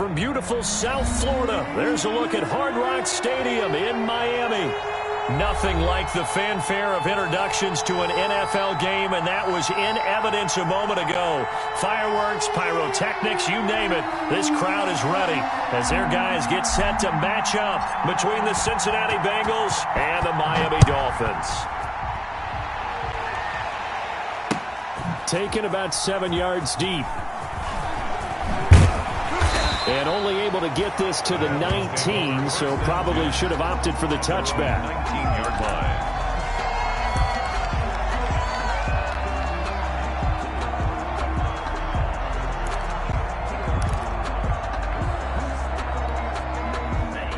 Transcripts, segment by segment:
from beautiful South Florida. There's a look at Hard Rock Stadium in Miami. Nothing like the fanfare of introductions to an NFL game, and that was in evidence a moment ago. Fireworks, pyrotechnics, you name it. This crowd is ready as their guys get set to match up between the Cincinnati Bengals and the Miami Dolphins. Taken about 7 yards deep. And only able to get this to the 19, so probably should have opted for the touchback. 19-yard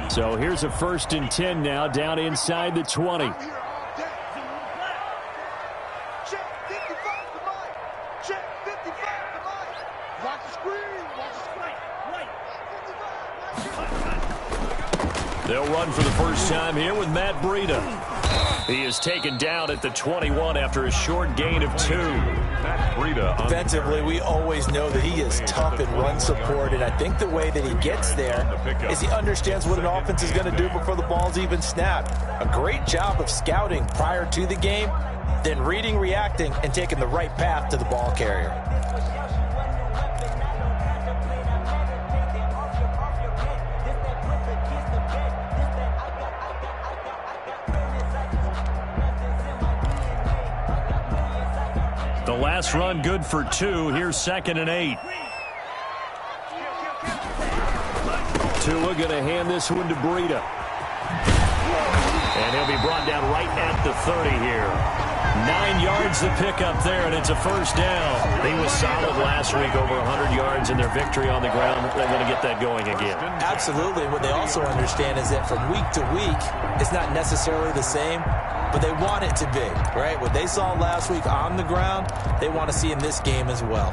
line. So here's a 1st and 10 now, down inside the 20. They'll run for the first time here with Matt Breida. He is taken down at the 21 after a short gain of 2. Matt Breida. Defensively, we always know that he is tough in run support, and I think the way that he gets there is he understands what an offense is going to do before the ball's even snapped. A great job of scouting prior to the game, then reading, reacting, and taking the right path to the ball carrier. The last run good for 2. Here's 2nd and 8. Tua going to hand this one to Breida. And he'll be brought down right at the 30 here. 9 yards the pickup there, and it's a first down. He was solid last week, over 100 yards in their victory on the ground. They're going to get that going again. Absolutely. What they also understand is that from week to week, it's not necessarily the same, but they want it to be, right? What they saw last week on the ground, they want to see in this game as well.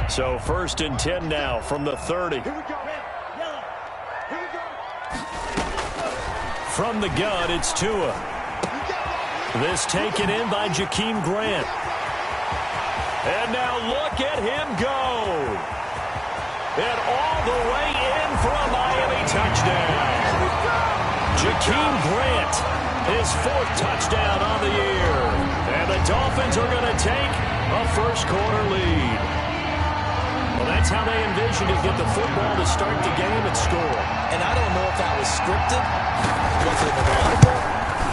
So 1st and 10 now from the 30. From the gun, it's Tua. This taken in by Jakeem Grant. And now look at him go. And all the way in for a Miami touchdown. Jakeem Grant, his 4th touchdown on the year. And the Dolphins are going to take a first-quarter lead. Well, that's how they envisioned to get the football to start the game and score. And I don't know if that was scripted. Was it audible?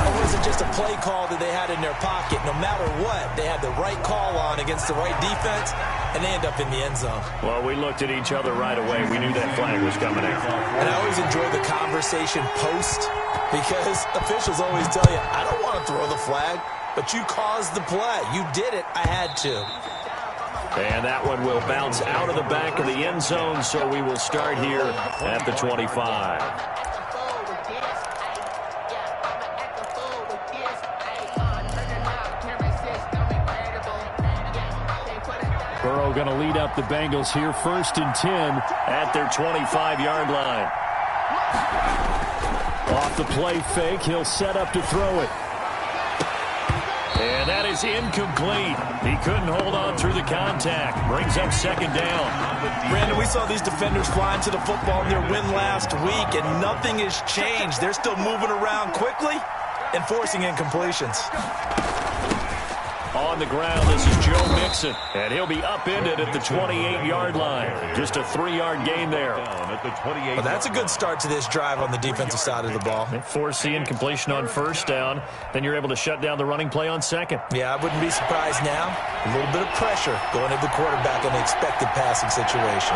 Or was it just a play call that they had in their pocket? No matter what, they had the right call on against the right defense, and they end up in the end zone. Well, we looked at each other right away. We knew that flag was coming out. And I always enjoy the conversation post, because officials always tell you, I don't want to throw the flag, but you caused the play. You did it. I had to. And that one will bounce out of the back of the end zone, so we will start here at the 25. Burrow going to lead up the Bengals here, 1st and 10 at their 25-yard line. Off the play fake, he'll set up to throw it. And that is incomplete. He couldn't hold on through the contact. Brings up 2nd down. Brandon, we saw these defenders flying to the football in their win last week, and nothing has changed. They're still moving around quickly and forcing incompletions. On the ground, this is Joe Mixon, and he'll be upended at the 28-yard line. Just a 3-yard gain there. Well, that's a good start to this drive on the defensive side of the ball. Force the incompletion on 1st down. Then you're able to shut down the running play on 2nd. Yeah, I wouldn't be surprised now. A little bit of pressure going at the quarterback in the expected passing situation.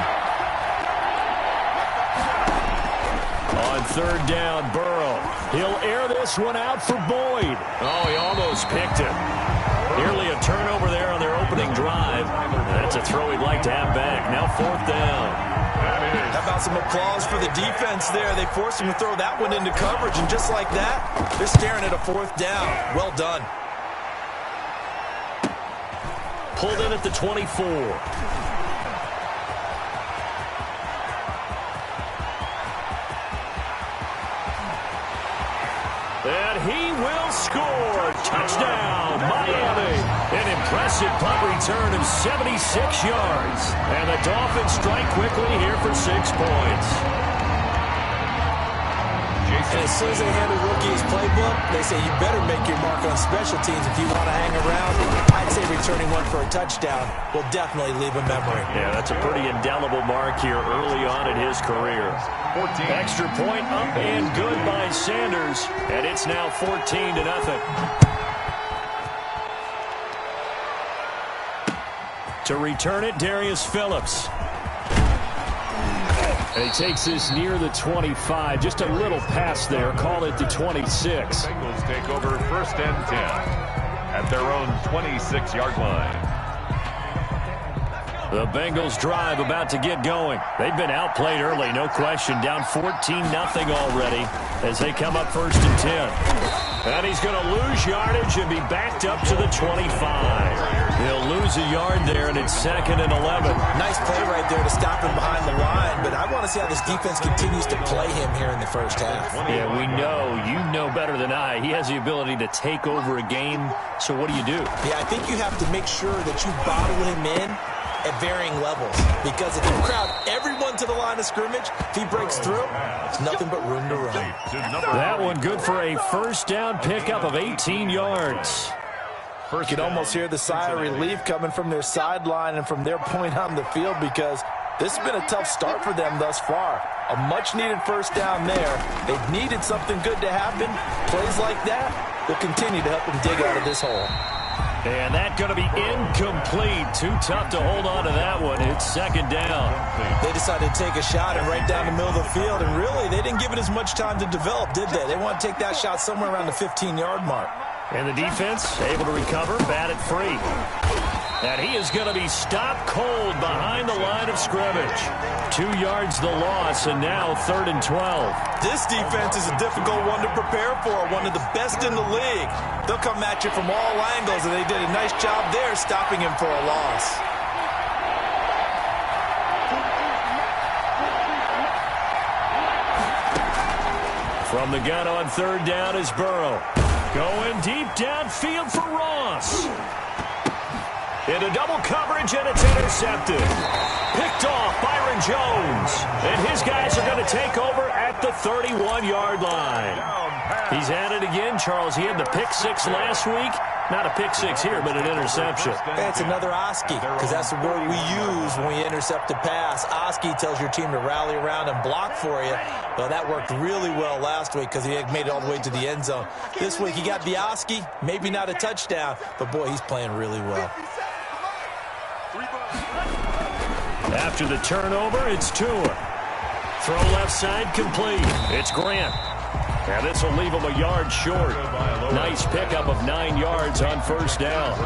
On 3rd down, Burrow. He'll air this one out for Boyd. Oh, he almost picked it. Nearly a turnover there on their opening drive. That's a throw he'd like to have back. Now 4th down. How about some applause for the defense there? They forced him to throw that one into coverage, and just like that, they're staring at a 4th down. Well done. Pulled in at the 24. And he will score. Touchdown, Miami. An impressive impressive punt return of 76 yards. And the Dolphins strike quickly here for 6 points. And as soon as they hand a rookie his playbook, they say you better make your mark on special teams if you want to hang around. I'd say returning one for a touchdown will definitely leave a memory. Yeah, that's a pretty indelible mark here early on in his career. 14. Extra point up and good by Sanders. And it's now 14-0. To return it, Darius Phillips. And he takes this near the 25. Just a little pass there. Call it the 26. Bengals take over 1st and 10 at their own 26-yard line. The Bengals drive about to get going. They've been outplayed early, no question. Down 14-0 already as they come up 1st and 10. And he's going to lose yardage and be backed up to the 25. He'll lose a yard there, and it's 2nd and 11. Nice play right there to stop him behind the line, but I want to see how this defense continues to play him here in the first half. Yeah, we know. You know better than I. He has the ability to take over a game, so what do you do? Yeah, I think you have to make sure that you bottle him in at varying levels, because if you crowd everyone to the line of scrimmage, if he breaks through, it's nothing but room to run. That one good for a first down pickup of 18 yards. You can almost hear the sigh of relief coming from their sideline and from their point on the field, because this has been a tough start for them thus far. A much-needed first down there. They've needed something good to happen. Plays like that will continue to help them dig out of this hole. And that's going to be incomplete. Too tough to hold on to that one. It's 2nd down. They decided to take a shot and right down the middle of the field, and really, they didn't give it as much time to develop, did they? They want to take that shot somewhere around the 15-yard mark. And the defense able to recover, bat it free. And he is going to be stopped cold behind the line of scrimmage. 2 yards the loss, and now 3rd and 12. This defense is a difficult one to prepare for, one of the best in the league. They'll come at you from all angles, and they did a nice job there stopping him for a loss. From the gun on 3rd down is Burrow. Going deep downfield for Ross. Into double coverage, and it's intercepted. Picked off Byron Jones. And his guys are going to take over at the 31-yard line. He's at it again, Charles. He had the pick 6 last week. Not a pick 6 here, but an interception. It's another Oski, because that's the word we use when we intercept a pass. Oski tells your team to rally around and block for you. Well, that worked really well last week because he made it all the way to the end zone. This week, he got the Oski, maybe not a touchdown, but, boy, he's playing really well. After the turnover, it's Tua. Throw left side complete. It's Grant. And this will leave him a yard short. Nice pickup of 9 yards on 1st down.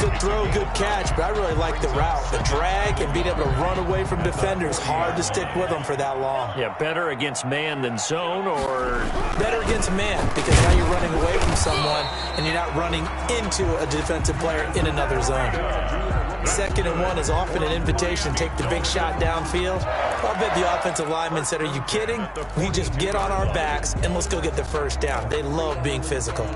Good throw, good catch, but I really like the route. The drag and being able to run away from defenders. Hard to stick with them for that long. Yeah, better against man than zone, or? Better against man, because now you're running away from someone and you're not running into a defensive player in another zone. 2nd and 1 is often an invitation. Take the big shot downfield. I'll bet the offensive lineman said, are you kidding? We just get on our backs and let's go get the first down. They love being physical.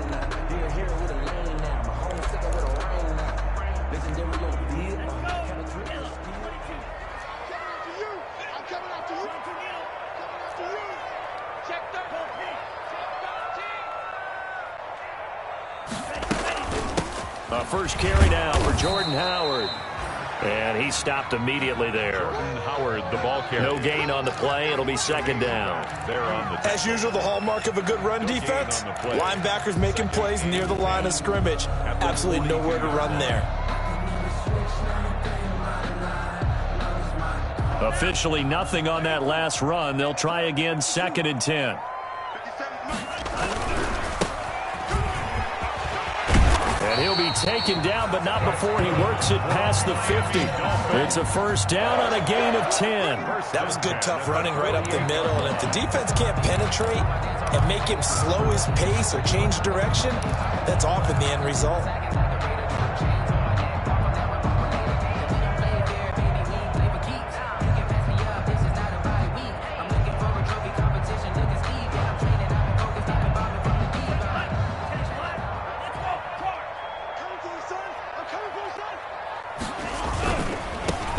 First carry now for Jordan Howard. And he stopped immediately there. Jordan Howard, the ball carrier. No gain on the play. It'll be 2nd down. As usual, the hallmark of a good run defense, linebackers making plays near the line of scrimmage. Absolutely nowhere to run there. Officially nothing on that last run. They'll try again, 2nd and 10. And he'll be taken down, but not before he works it past the 50. It's a first down on a gain of 10. That was good, tough running right up the middle. And if the defense can't penetrate and make him slow his pace or change direction, that's often the end result.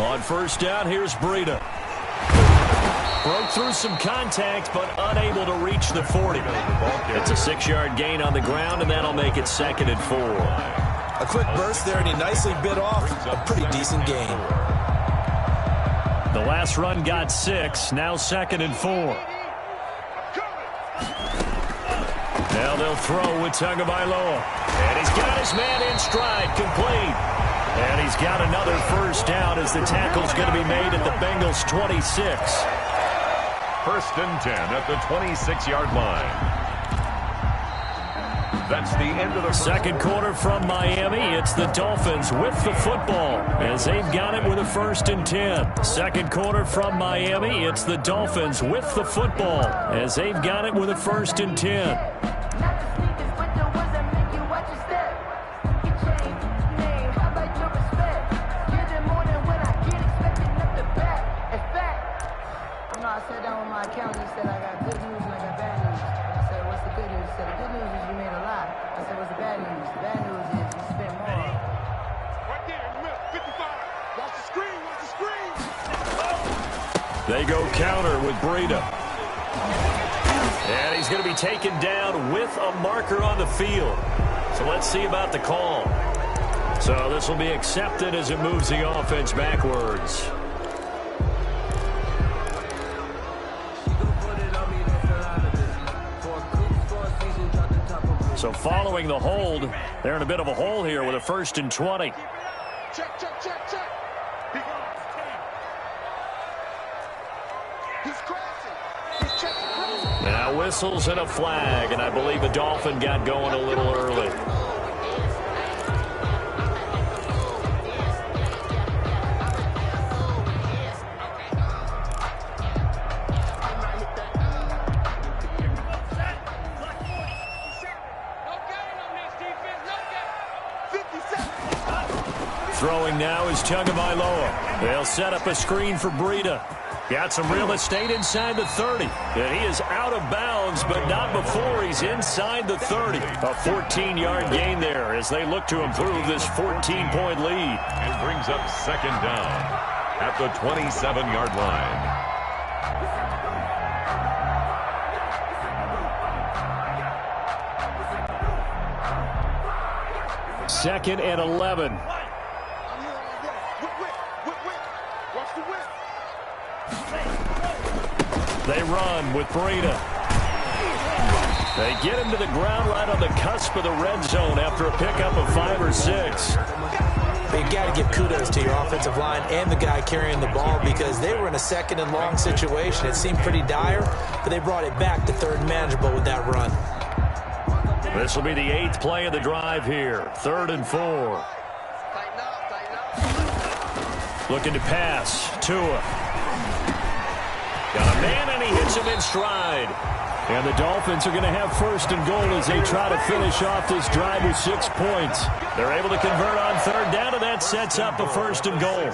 On first down, here's Breida. Broke through some contact, but unable to reach the 40. It's a 6-yard gain on the ground, and that'll make it 2nd and 4. A quick burst there, and he nicely bit off a pretty decent gain. The last run got 6, now 2nd and 4. Now they'll throw with Tagovailoa. And he's got his man in stride, complete. And he's got another first down as the tackle's going to be made at the Bengals' 26. First and 10 at the 26-yard line. That's the end of the second quarter from Miami. It's the Dolphins with the football as they've got it with a 1st and 10. Second quarter from Miami. It's the Dolphins with the football as they've got it with a 1st and 10. They go counter with Breida. And he's going to be taken down with a marker on the field. So let's see about the call. So this will be accepted as it moves the offense backwards. So following the hold, they're in a bit of a hole here with a 1st and 20. Check, check, check, check. Now whistles and a flag, and I believe the Dolphin got going a little early. Throwing now is Tagovailoa. They'll set up a screen for Breida. Got some real estate inside the 30. And he is out of bounds, but not before he's inside the 30. A 14-yard gain there as they look to improve this 14-point lead. And brings up 2nd down at the 27-yard line. 2nd and 11. They run with Breida. They get him to the ground right on the cusp of the red zone after a pickup of 5 or 6. You got to give kudos to your offensive line and the guy carrying the ball because they were in a 2nd and long situation. It seemed pretty dire, but they brought it back to 3rd and manageable with that run. This will be the 8th play of the drive here. 3rd and 4. Looking to pass. Tua. Got a man, and he hits him in stride. And the Dolphins are going to have 1st and goal as they try to finish off this drive with 6 points. They're able to convert on 3rd down, and that sets up a 1st and goal.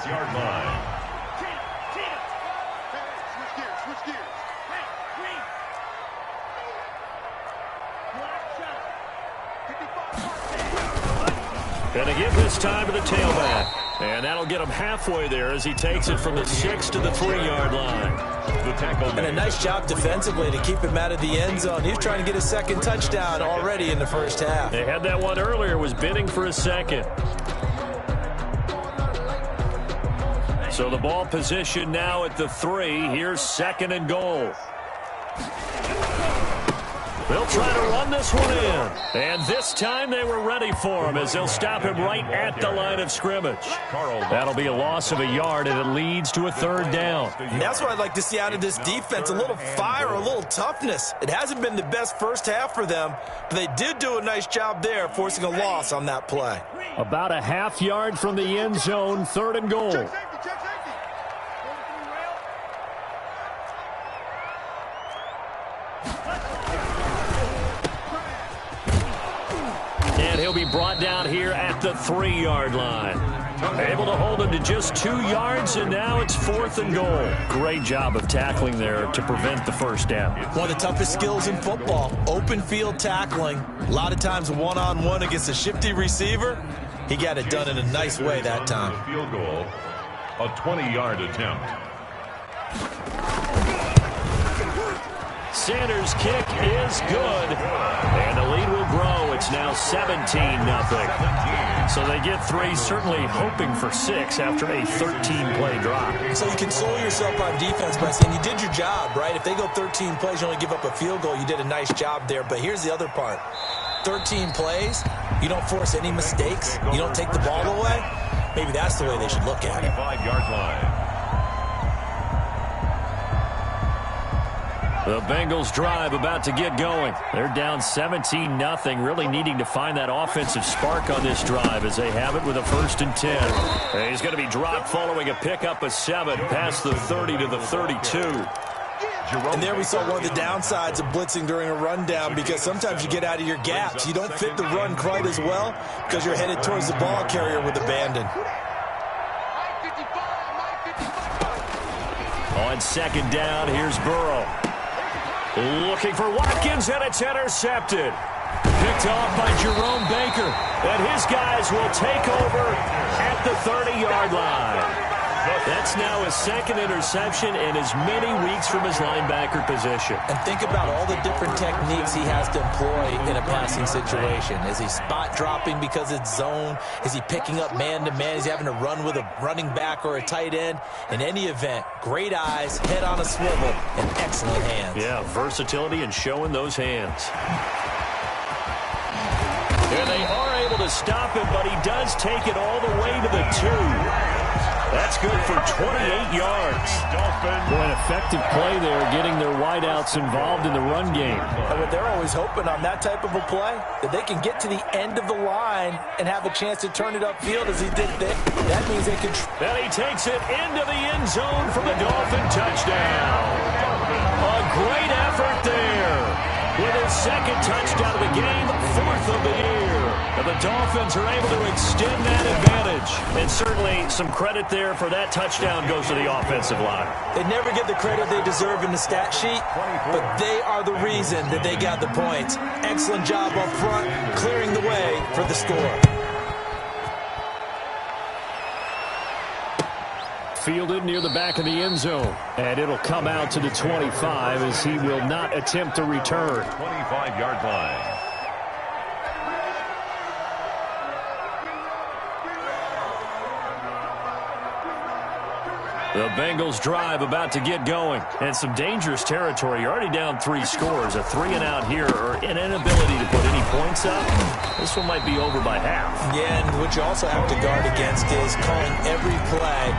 Going to give this time to the tailback. And that'll get him halfway there as he takes it from the 6 to the 3-yard line. The tackle. And a nice job defensively to keep him out of the end zone. He was trying to get his 2nd touchdown already in the 1st half. They had that one earlier, was bidding for a 2nd. So the ball position now at the 3. Here's 2nd and goal. They'll try to run this one in. And this time they were ready for him as they'll stop him right at the line of scrimmage. That'll be a loss of a yard, and it leads to a 3rd down. And that's what I'd like to see out of this defense, a little fire, a little toughness. It hasn't been the best 1st half for them, but they did do a nice job there, forcing a loss on that play. About a half yard from the end zone, 3rd and goal. And he'll be brought down here at the 3-yard line. Able to hold him to just 2 yards, and now it's 4th and goal. Great job of tackling there to prevent the 1st down. One of the toughest skills in football, open field tackling. A lot of times one-on-one against a shifty receiver. He got it done in a nice way that time. Field goal A 20-yard attempt. Sanders' kick is good, and the lead will grow. It's now 17-0. So they get 3, certainly hoping for 6 after a 13-play drive. So you console yourself on defense by saying you did your job, right? If they go 13 plays, you only give up a field goal, you did a nice job there. But here's the other part. 13 plays, you don't force any mistakes, you don't take the ball away. Maybe that's the way they should look at it. 25-yard line. The Bengals drive about to get going. They're down 17-0, really needing to find that offensive spark on this drive as they have it with a 1st and 10. And he's going to be dropped following a pickup of 7 past the 30 to the 32. And there we saw one of the downsides of blitzing during a rundown, because sometimes you get out of your gaps. You don't fit the run quite as well because you're headed towards the ball carrier with abandon. On 2nd down, here's Burrow. Looking for Watkins, and it's intercepted. Picked off by Jerome Baker. And his guys will take over at the 30-yard line. That's now his 2nd interception in as many weeks from his linebacker position. And think about all the different techniques he has to employ in a passing situation. Is he spot dropping because it's zone? Is he picking up man-to-man? Is he having to run with a running back or a tight end? In any event, great eyes, head on a swivel, and excellent hands. Yeah, versatility and showing those hands. And they are able to stop him, but he does take it all the way to the 2. That's good for 28 yards. Boy, an effective play there, getting their wideouts involved in the run game. And what they're always hoping on that type of a play, that they can get to the end of the line and have a chance to turn it upfield as he did there. That means they can... And he takes it into the end zone for the Dolphin touchdown. A great effort there. With his 2nd touchdown of the game, 4th of the year. And the Dolphins are able to extend that advantage. And certainly some credit there for that touchdown goes to the offensive line. They never get the credit they deserve in the stat sheet, but they are the reason that they got the points. Excellent job up front, clearing the way for the score. Fielded near the back of the end zone. And it'll come out to the 25 as he will not attempt to return. 25-yard line. The Bengals drive about to get going. And some dangerous territory. You're already down 3 scores. A 3-and-out here, or an inability to put any points up. This one might be over by half. Yeah, and what you also have to guard against is calling every play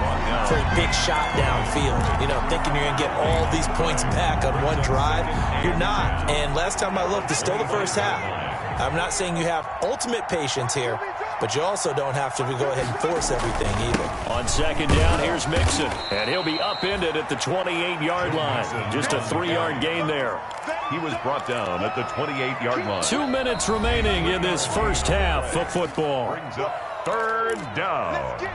for a big shot downfield. You know, thinking you're going to get all these points back on one drive. You're not. And last time I looked, it's still the first half. I'm not saying you have ultimate patience here, but you also don't have to go ahead and force everything either. On 2nd down, here's Mixon. And he'll be upended at the 28-yard line. Just a 3-yard gain there. He was brought down at the 28-yard line. 2 minutes remaining in this first half of football. Brings up 3rd down.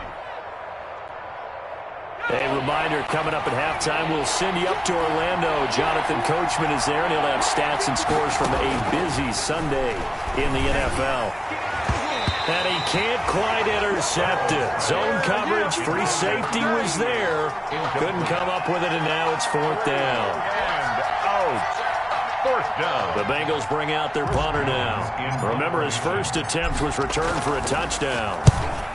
A reminder, coming up at halftime, we'll send you up to Orlando. Jonathan Coachman is there, and he'll have stats and scores from a busy Sunday in the NFL. And he can't quite intercept it. Zone coverage, free safety was there. Couldn't come up with it, and now it's 4th down. And out. 4th down. The Bengals bring out their punter now. Remember, his first attempt was returned for a touchdown.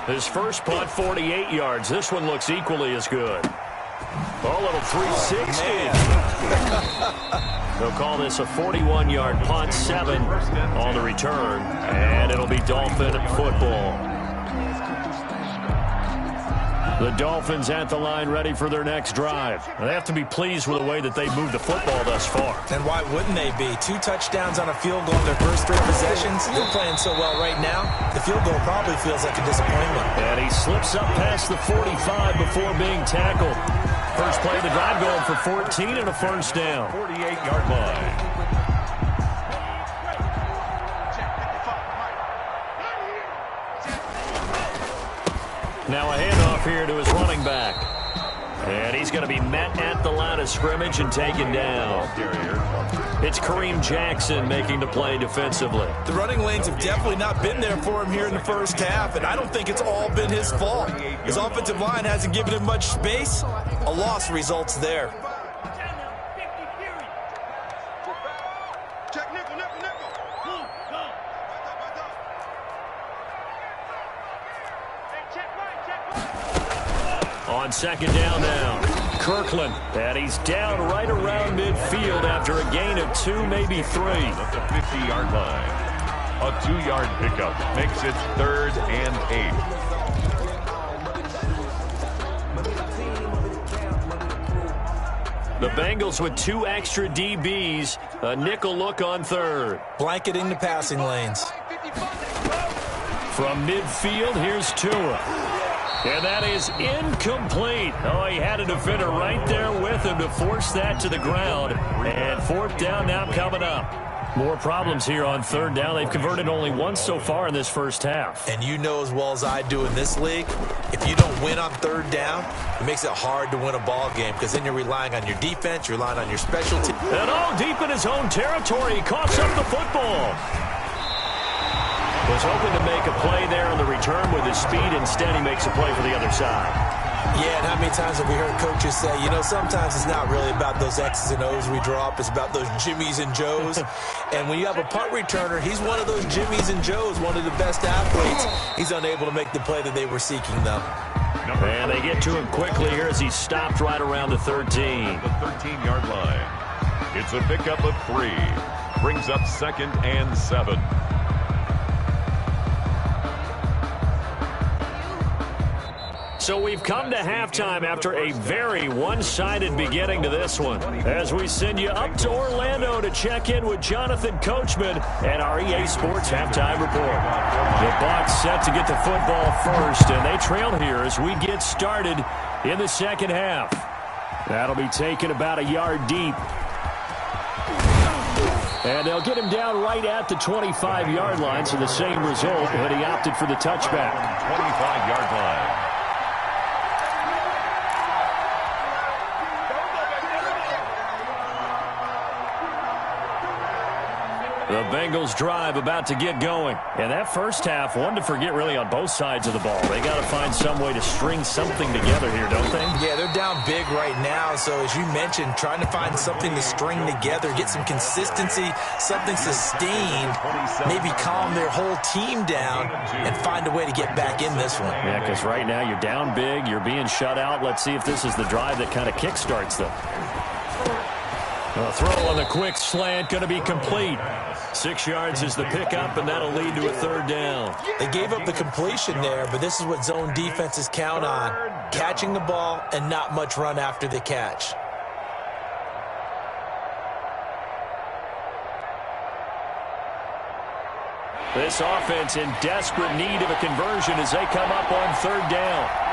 His first punt, 48 yards. This one looks equally as good. A little 360. They'll call this a 41-yard punt, 7 on the return, and it'll be Dolphin football. The Dolphins at the line, ready for their next drive. They have to be pleased with the way that they've moved the football thus far. And why wouldn't they be? 2 touchdowns on a field goal in their first 3 possessions. They're playing so well right now, the field goal probably feels like a disappointment. And he slips up past the 45 before being tackled. First play of the drive going for 14 and a first down. 48-yard line. Now a handoff here to his running back. And he's going to be met at the line of scrimmage and taken down. It's Kareem Jackson making the play defensively. The running lanes have definitely not been there for him here in the first half, and I don't think it's all been his fault. His offensive line hasn't given him much space. A loss results there. On second down now, Kirkland, and he's down right around midfield after a gain of 2, maybe 3. At the 50-yard line. A 2-yard pickup makes it 3rd and 8. The Bengals with 2 extra DBs, a nickel look on 3rd. Blanketing the passing lanes. From midfield, here's Tua. And that is incomplete. Oh, he had a defender right there with him to force that to the ground. And 4th down now coming up. More problems here on 3rd down. They've converted only once so far in this first half. And you know as well as I do in this league, if you don't win on 3rd down, it makes it hard to win a ball game because then you're relying on your defense, you're relying on your special team. And all deep in his own territory, he coughs up the football. Was hoping to make a play there on the return with his speed. Instead, he makes a play for the other side. Yeah, and how many times have we heard coaches say, you know, sometimes it's not really about those X's and O's we draw up. It's about those Jimmies and Joes. And when you have a punt returner, he's one of those Jimmies and Joes, one of the best athletes. He's unable to make the play that they were seeking, though. And they get to him quickly here as he's stopped right around the 13. The 13-yard line. It's a pickup of 3. Brings up 2nd and 7. So we've come to halftime after a very one-sided beginning to this one. As we send you up to Orlando to check in with Jonathan Coachman and our EA Sports Halftime Report. The Bucs set to get the football first, and they trail here as we get started in the second half. That'll be taken about a yard deep. And they'll get him down right at the 25-yard line, so the same result, but he opted for the touchback. 25-yard line. The Bengals drive about to get going. And that first half, one to forget really on both sides of the ball. They got to find some way to string something together here, don't they? Yeah, they're down big right now. So as you mentioned, trying to find something to string together, get some consistency, something sustained, maybe calm their whole team down and find a way to get back in this one. Yeah, because right now you're down big, you're being shut out. Let's see if this is the drive that kind of kickstarts them. A throw on the quick slant, going to be complete. 6 yards is the pickup, and that'll lead to a 3rd down. They gave up the completion there, but this is what zone defenses count on. Catching the ball and not much run after the catch. This offense in desperate need of a conversion as they come up on 3rd down.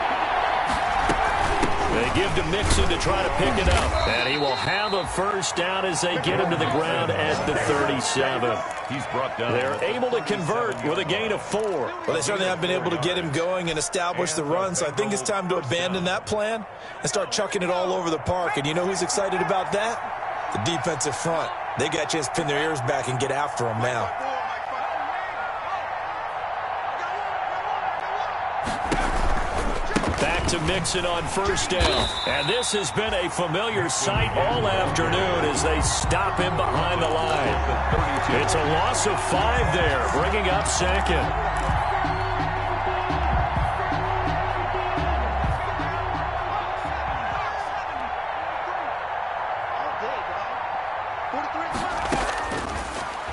They give to Mixon to try to pick it up. And he will have a 1st down as they get him to the ground at the 37. He's brought down. They're able to convert with a gain of 4. Well, they certainly have been able to get him going and establish the run, so I think it's time to abandon that plan and start chucking it all over the park. And you know who's excited about that? The defensive front. They got a chance to pin their ears back and get after him now. To Mixon on 1st down. And this has been a familiar sight all afternoon as they stop him behind the line. It's a loss of 5 there, bringing up 2nd.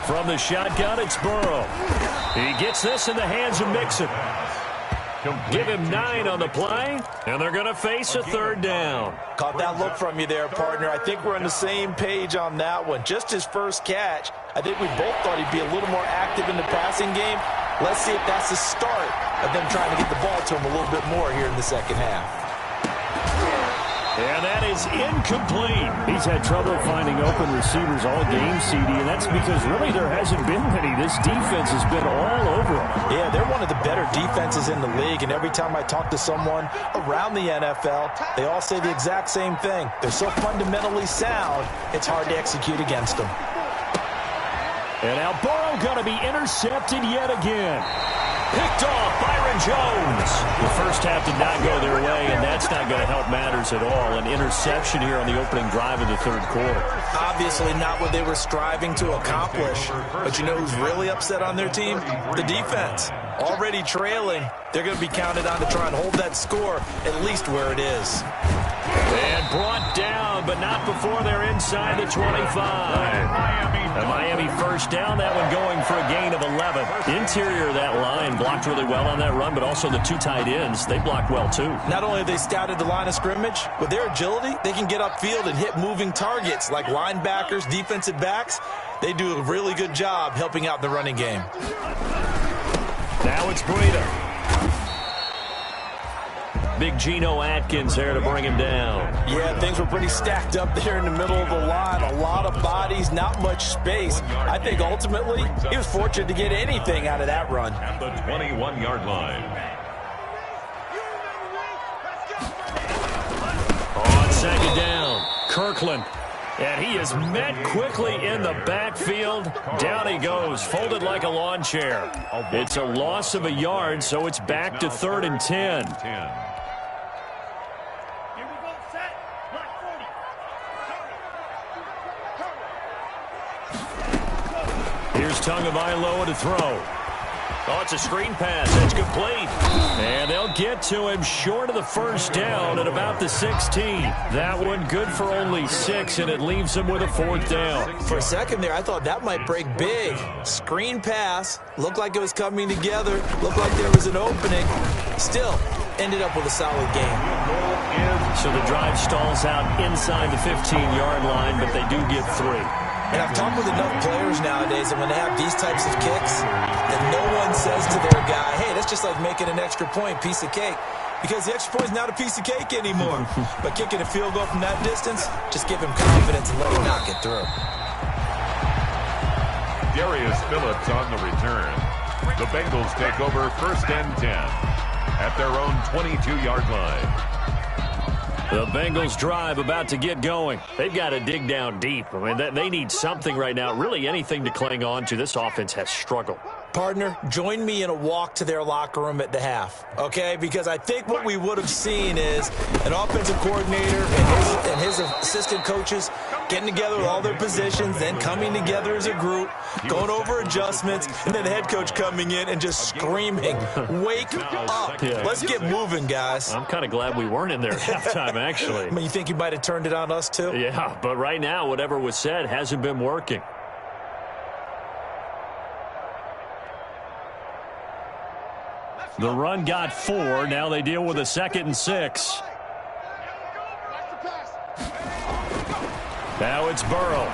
From the shotgun, it's Burrow. He gets this in the hands of Mixon. Give him 9 on the play, and they're going to face a 3rd down. Caught that look from you there, partner. I think we're on the same page on that one. Just his first catch. I think we both thought he'd be a little more active in the passing game. Let's see if that's the start of them trying to get the ball to him a little bit more here in the second half. And that is incomplete. He's had trouble finding open receivers all game, CD, and that's because really there hasn't been many. This defense has been all over him. Yeah, they're one of the better defenses in the league, and every time I talk to someone around the NFL, they all say the exact same thing. They're so fundamentally sound, it's hard to execute against them. And now Burrow going to be intercepted yet again. Picked off Byron Jones. The first half did not go their way, and that's not going to help matters at all. An interception here on the opening drive of the third quarter. Obviously not what they were striving to accomplish. But you know who's really upset on their team? The defense. Already trailing, they're going to be counted on to try and hold that score at least where it is. And brought down, but not before they're inside the 25. A Miami first down, that one going for a gain of 11. Interior of that line blocked really well on that run, but also the two tight ends, they blocked well too. Not only have they scouted the line of scrimmage, with their agility, they can get upfield and hit moving targets like linebackers, defensive backs. They do a really good job helping out the running game. Now it's Breida. Big Geno Atkins there to bring him down. Yeah, things were pretty stacked up there in the middle of the line. A lot of bodies, not much space. I think ultimately he was fortunate to get anything out of that run. At the 21-yard line. On second down, Kirkland. And he is met quickly in the backfield. Down he goes, folded like a lawn chair. It's a loss of a yard, so it's back to 3rd and 10. Here's Tagovailoa to throw. Oh, it's a screen pass. That's complete. And they'll get to him short of the first down at about the 16. That one good for only 6, and it leaves him with a 4th down. For a second there, I thought that might break big. Screen pass. Looked like it was coming together. Looked like there was an opening. Still, ended up with a solid game. So the drive stalls out inside the 15-yard line, but they do get 3. And I've talked with enough players nowadays, and when they have these types of kicks, and no one says to their guy, hey, that's just like making an extra point, piece of cake. Because the extra point is not a piece of cake anymore. But kicking a field goal from that distance, just give him confidence and let him knock it through. Darius Phillips on the return. The Bengals take over 1st and 10 at their own 22-yard line. The Bengals drive about to get going. They've got to dig down deep. I mean, they need something right now, really anything to cling on to. This offense has struggled. Partner, join me in a walk to their locker room at the half, okay? Because I think what we would have seen is an offensive coordinator and his assistant coaches getting together with all their positions, then coming together as a group, going over adjustments, and then the head coach coming in and just screaming, wake up. Yeah. Let's get moving, guys. I'm kind of glad we weren't in there at halftime, actually. I mean, you think you might have turned it on us, too? Yeah, but right now, whatever was said hasn't been working. The run got 4. Now they deal with a 2nd and 6. Now it's Burrow.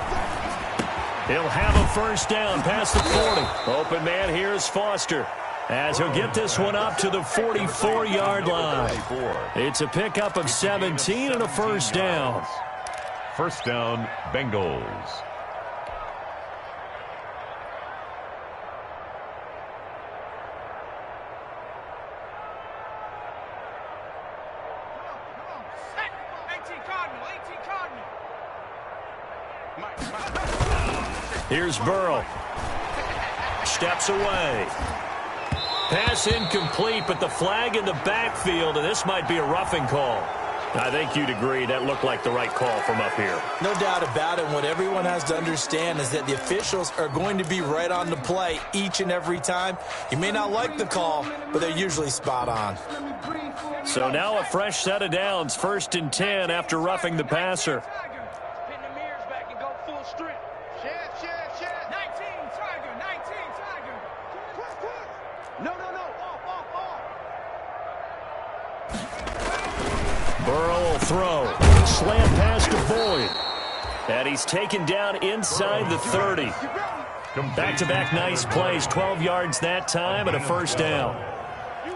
He'll have a first down past the 40. Open man here is Foster, as he'll get this one up to the 44-yard line. It's a pickup of 17 and a first down. First down, Bengals. Here's Burrow. Steps away. Pass incomplete, but the flag in the backfield, and this might be a roughing call. I think you'd agree that looked like the right call from up here. No doubt about it. What everyone has to understand is that the officials are going to be right on the play each and every time. You may not like the call, but they're usually spot on. So now a fresh set of downs, 1st and 10 after roughing the passer. Burrow will throw. Slant pass to Boyd. And he's taken down inside the 30. Back-to-back nice plays. 12 yards that time and a first down.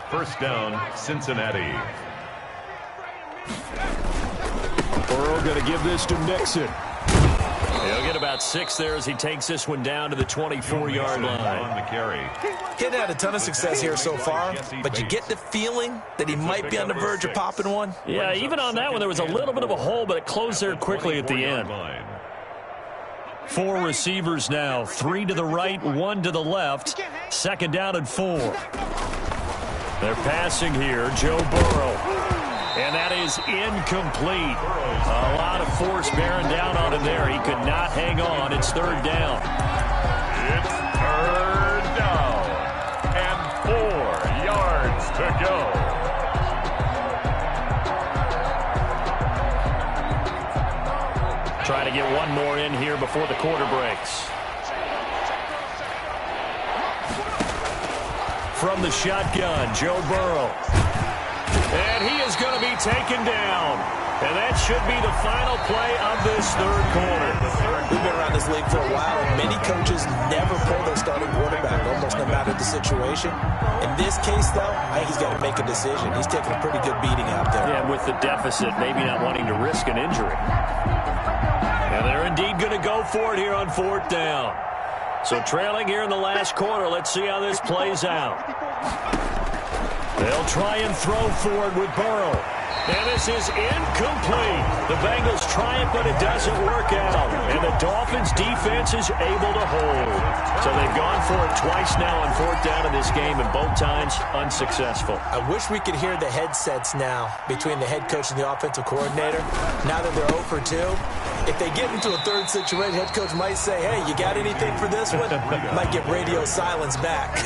First down, Cincinnati. going to give this to Mixon. He'll get about 6 there as he takes this one down to the 24-yard line. On the carry. He hadn't had a ton of success here so far, but you get the feeling that he might be on the verge of popping one. Yeah, even on that one, there was a little bit of a hole, but it closed there quickly at the end. 4 receivers now, 3 to the right, 1 to the left. 2nd down and 4. They're passing here, Joe Burrow. And that is incomplete. A lot of force bearing down on him there. He could not hang on. It's 3rd down. It's 3rd down. And 4 yards to go. Try to get one more in here before the quarter breaks. From the shotgun, Joe Burrow. And he is going to be taken down. And that should be the final play of this 3rd quarter. We've been around this league for a while, and many coaches never pull their starting quarterback, almost no matter the situation. In this case, though, I think he's got to make a decision. He's taking a pretty good beating out there. Yeah, with the deficit, maybe not wanting to risk an injury. And they're indeed going to go for it here on 4th down. So trailing here in the last quarter, let's see how this plays out. They'll try and throw forward with Burrow. And this is incomplete. The Bengals try it, but it doesn't work out. And the Dolphins' defense is able to hold. So they've gone for it twice now on 4th down in this game, and both times unsuccessful. I wish we could hear the headsets now between the head coach and the offensive coordinator. Now that they're 0 for 2, if they get into a 3rd situation, head coach might say, hey, you got anything for this one? Might get radio silence back.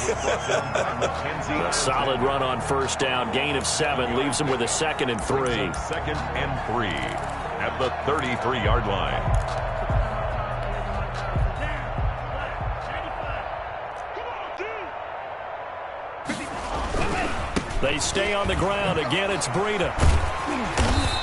A solid run on 1st down. Gain of 7 leaves them with a 2nd and 3. 2nd and 3 at the 33-yard line. They stay on the ground. Again, it's Breida.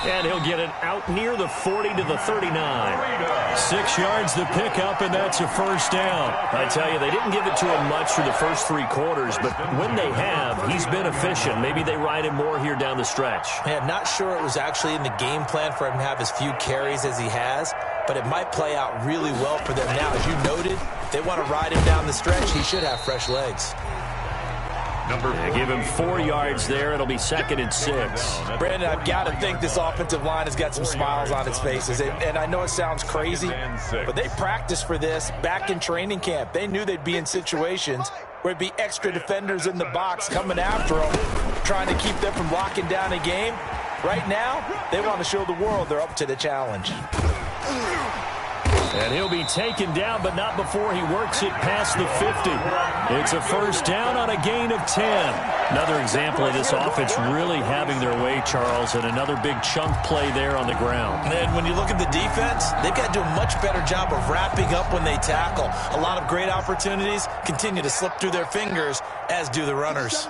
And he'll get it out near the 40 to the 39. 6 yards the pickup, and that's a 1st down. I tell you, they didn't give it to him much through the first 3 quarters, but when they have, he's been efficient. Maybe they ride him more here down the stretch. Yeah, not sure it was actually in the game plan for him to have as few carries as he has, but it might play out really well for them now. As you noted, if they want to ride him down the stretch, he should have fresh legs. Give him 4 yards there. It'll be 2nd and 6. Brandon, I've got to think this offensive line has got some smiles on its faces. And I know it sounds crazy, but they practiced for this back in training camp. They knew they'd be in situations where it'd be extra defenders in the box coming after them, trying to keep them from locking down a game. Right now, they want to show the world they're up to the challenge. And he'll be taken down, but not before he works it past the 50. It's a 1st down on a gain of 10. Another example of this offense really having their way, Charles, and another big chunk play there on the ground. And then when you look at the defense, they've got to do a much better job of wrapping up when they tackle. A lot of great opportunities continue to slip through their fingers, as do the runners.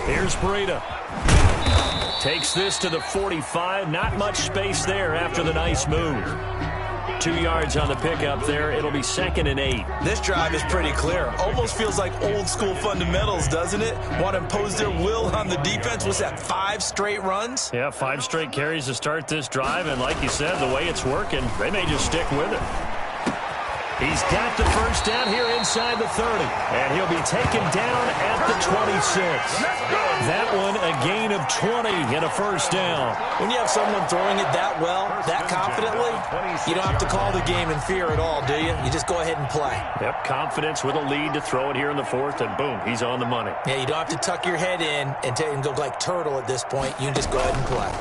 Here's Breida. Takes this to the 45. Not much space there after the nice move. 2 yards on the pickup there. It'll be 2nd and 8. This drive is pretty clear. Almost feels like old school fundamentals, doesn't it? Want to impose their will on the defense. Was that 5 straight runs? Yeah, 5 straight carries to start this drive. And like you said, the way it's working, they may just stick with it. He's got the 1st down here inside the 30. And he'll be taken down at the 26. That one a gain of 20 and a 1st down. When you have someone throwing it that well, that confidently, you don't have to call the game in fear at all, do you? You just go ahead and play. Yep, confidence with a lead to throw it here in the 4th, and boom, he's on the money. Yeah, you don't have to tuck your head in and go like turtle at this point. You can just go ahead and play.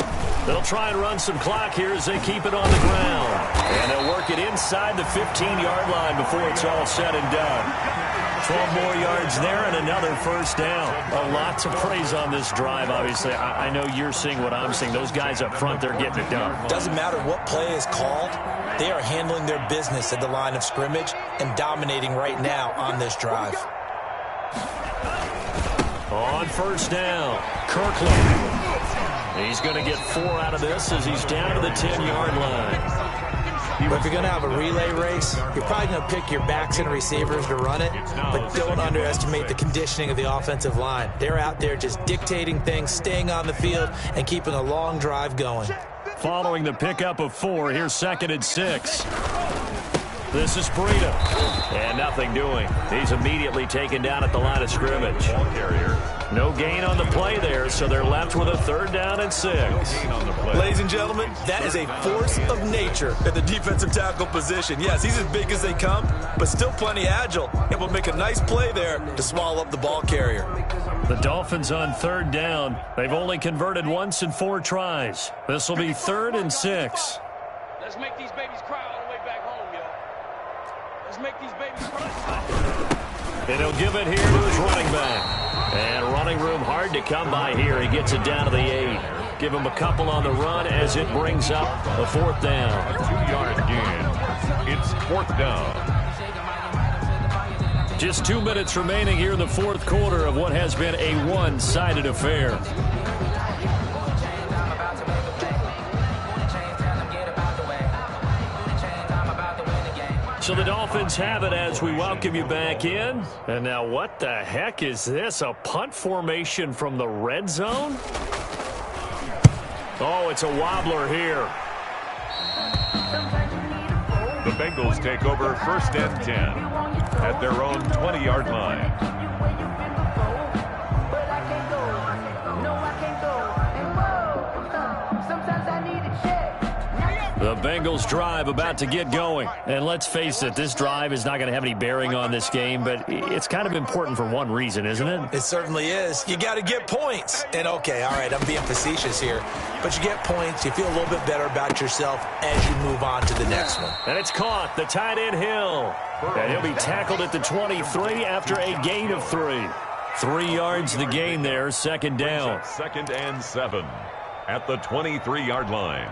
They'll try and run some clock here as they keep it on the ground. And they'll work it inside the 15-yard line before it's all said and done. 12 more yards there and another 1st down. A lot to praise on this drive, obviously. I know you're seeing what I'm seeing. Those guys up front, they're getting it done. Doesn't matter what play is called. They are handling their business at the line of scrimmage and dominating right now on this drive. On 1st down, Kirkland. He's going to get 4 out of this as he's down to the 10-yard line. But if you're going to have a relay race, you're probably going to pick your backs and receivers to run it, but don't underestimate the conditioning of the offensive line. They're out there just dictating things, staying on the field, and keeping a long drive going. Following the pickup of 4, here's 2nd and 6. This is Breida. And nothing doing. He's immediately taken down at the line of scrimmage. Ball carrier. No gain on the play there, so they're left with a 3rd down and 6. Ladies and gentlemen, that is a force of nature at the defensive tackle position. Yes, he's as big as they come, but still plenty agile. Able to make a nice play there to swallow up the ball carrier. The Dolphins on 3rd down. They've only converted once in 4 tries. This will be 3rd and 6. Let's make these babies cry all the way back home, yo. Let's make these babies cry. And he'll give it here to his running back. And running room hard to come by here. He gets it down to the 8. Give him a couple on the run as it brings up a 4th down. A 2-yard gain. It's 4th down. Just 2 minutes remaining here in the 4th quarter of what has been a one-sided affair. So the Dolphins have it as we welcome you back in. And now what the heck is this? A punt formation from the red zone? Oh, it's a wobbler here. The Bengals take over 1st and 10 at their own 20-yard line. The Bengals drive about to get going. And let's face it, this drive is not going to have any bearing on this game, but it's kind of important for one reason, isn't it? It certainly is. You got to get points. And, okay, all right, I'm being facetious here. But you get points, you feel a little bit better about yourself as you move on to the next one. And it's caught, the tight end Hill. And he'll be tackled at the 23 after a gain of 3. 3 yards the gain there, 2nd down. 2nd and 7 at the 23-yard line.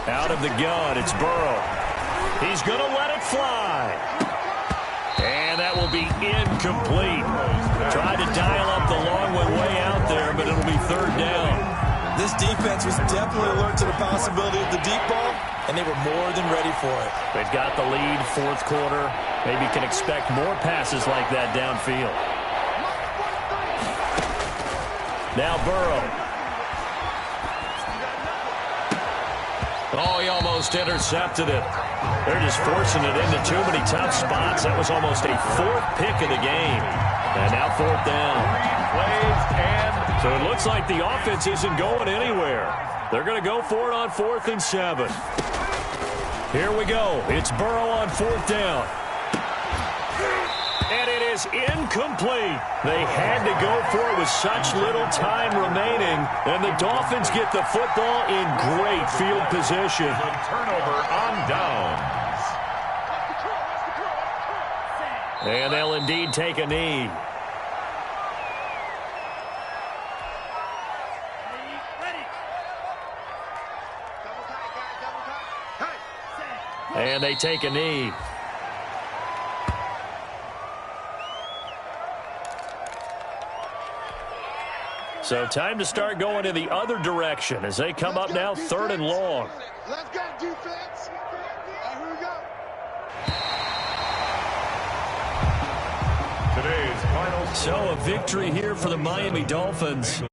Out of the gun, it's Burrow. He's going to let it fly. And that will be incomplete. Tried to dial up the long one way out there, but it'll be 3rd down. This defense was definitely alert to the possibility of the deep ball, and they were more than ready for it. They've got the lead, 4th quarter. Maybe can expect more passes like that downfield. Now Burrow. Oh, he almost intercepted it. They're just forcing it into too many tough spots. That was almost a 4th pick of the game. And now 4th down. 3 plays and... So it looks like the offense isn't going anywhere. They're going to go for it on 4th and 7. Here we go. It's Burrow on 4th down. And it is incomplete. They had to go for it with such little time remaining. And the Dolphins get the football in great field position. A turnover on downs. And they'll indeed take a knee. And they take a knee. So time to start going in the other direction as they come up now 3rd and long. Let's go, defense. Here we go. Today's final. So a victory here for the Miami Dolphins.